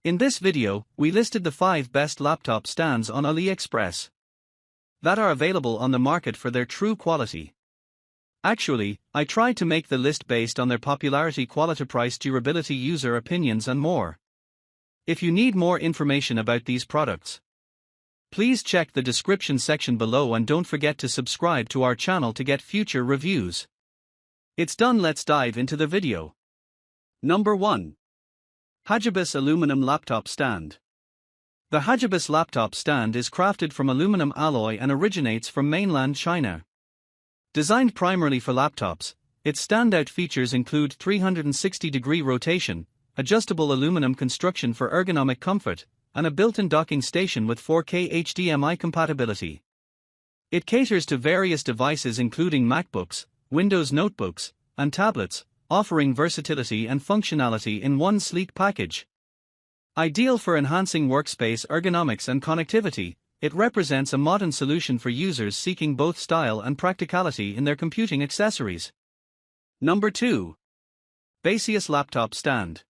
In this video, we listed the 5 best laptop stands on AliExpress that are available on the market for their true quality. Actually, I tried to make the list based on their popularity, quality, price, durability, user opinions, and more. If you need more information about these products, please check the description section below and don't forget to subscribe to our channel to get future reviews. It's done, let's dive into the video. Number 1. Hagibis Aluminum Laptop Stand. The Hagibis laptop stand is crafted from aluminum alloy and originates from mainland China. Designed primarily for laptops, its standout features include 360-degree rotation, adjustable aluminum construction for ergonomic comfort, and a built-in docking station with 4K HDMI compatibility. It caters to various devices including MacBooks, Windows notebooks, and tablets, offering versatility and functionality in one sleek package. Ideal for enhancing workspace ergonomics and connectivity, it represents a modern solution for users seeking both style and practicality in their computing accessories. Number 2. Baseus Laptop Stand.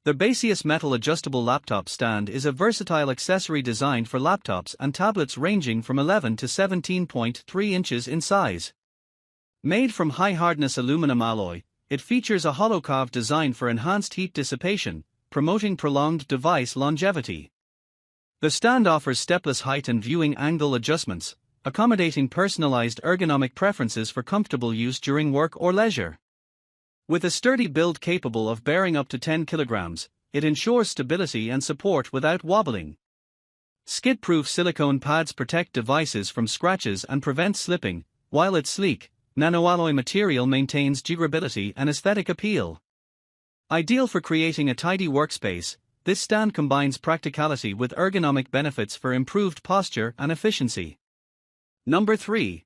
The Baseus metal adjustable laptop stand is a versatile accessory designed for laptops and tablets ranging from 11 to 17.3 inches in size. Made from high-hardness aluminum alloy, it features a hollow carve design for enhanced heat dissipation, promoting prolonged device longevity. The stand offers stepless height and viewing angle adjustments, accommodating personalized ergonomic preferences for comfortable use during work or leisure. With a sturdy build capable of bearing up to 10 kilograms, it ensures stability and support without wobbling. Skid-proof silicone pads protect devices from scratches and prevent slipping, while its sleek, nanoalloy material maintains durability and aesthetic appeal. Ideal for creating a tidy workspace, this stand combines practicality with ergonomic benefits for improved posture and efficiency. Number 3.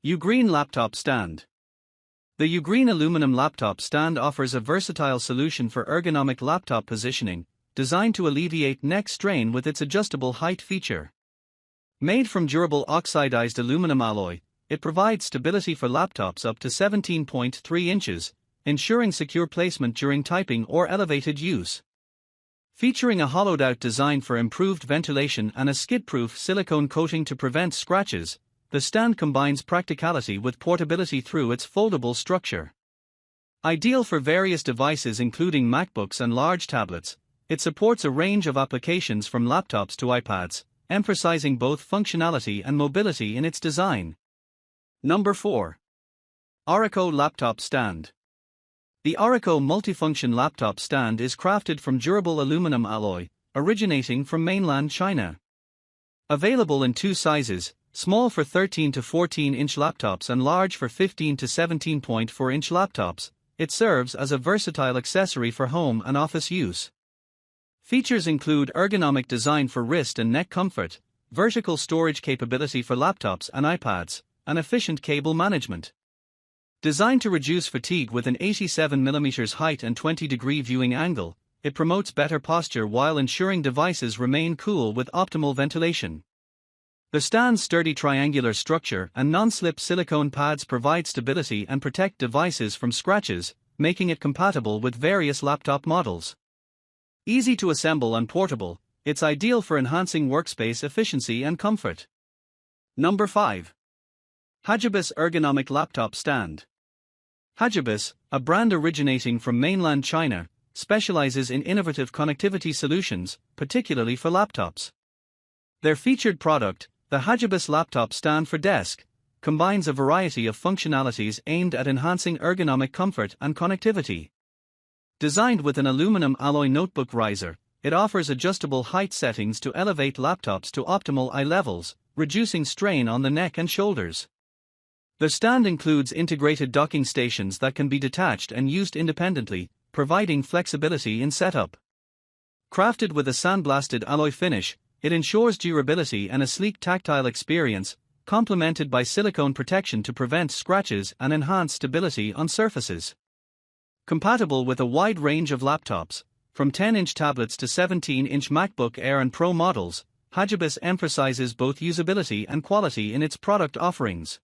UGREEN Laptop Stand. The UGREEN aluminum laptop stand offers a versatile solution for ergonomic laptop positioning, designed to alleviate neck strain with its adjustable height feature. Made from durable oxidized aluminum alloy, it provides stability for laptops up to 17.3 inches, ensuring secure placement during typing or elevated use. Featuring a hollowed-out design for improved ventilation and a skid-proof silicone coating to prevent scratches, the stand combines practicality with portability through its foldable structure. Ideal for various devices including MacBooks and large tablets, it supports a range of applications from laptops to iPads, emphasizing both functionality and mobility in its design. Number 4. ORICO Laptop Stand. The ORICO multifunction laptop stand is crafted from durable aluminum alloy, originating from mainland China. Available in 2 sizes, small for 13 to 14-inch laptops and large for 15 to 17.4-inch laptops, it serves as a versatile accessory for home and office use. Features include ergonomic design for wrist and neck comfort, vertical storage capability for laptops and iPads, and efficient cable management. Designed to reduce fatigue with an 87mm height and 20-degree viewing angle, it promotes better posture while ensuring devices remain cool with optimal ventilation. The stand's sturdy triangular structure and non-slip silicone pads provide stability and protect devices from scratches, making it compatible with various laptop models. Easy to assemble and portable, it's ideal for enhancing workspace efficiency and comfort. Number 5. Hagibis Ergonomic Laptop Stand. Hagibis, a brand originating from mainland China, specializes in innovative connectivity solutions, particularly for laptops. Their featured product, the Hagibis Laptop Stand for Desk, combines a variety of functionalities aimed at enhancing ergonomic comfort and connectivity. Designed with an aluminum alloy notebook riser, it offers adjustable height settings to elevate laptops to optimal eye levels, reducing strain on the neck and shoulders. The stand includes integrated docking stations that can be detached and used independently, providing flexibility in setup. Crafted with a sandblasted alloy finish, it ensures durability and a sleek tactile experience, complemented by silicone protection to prevent scratches and enhance stability on surfaces. Compatible with a wide range of laptops, from 10-inch tablets to 17-inch MacBook Air and Pro models, Hagibis emphasizes both usability and quality in its product offerings.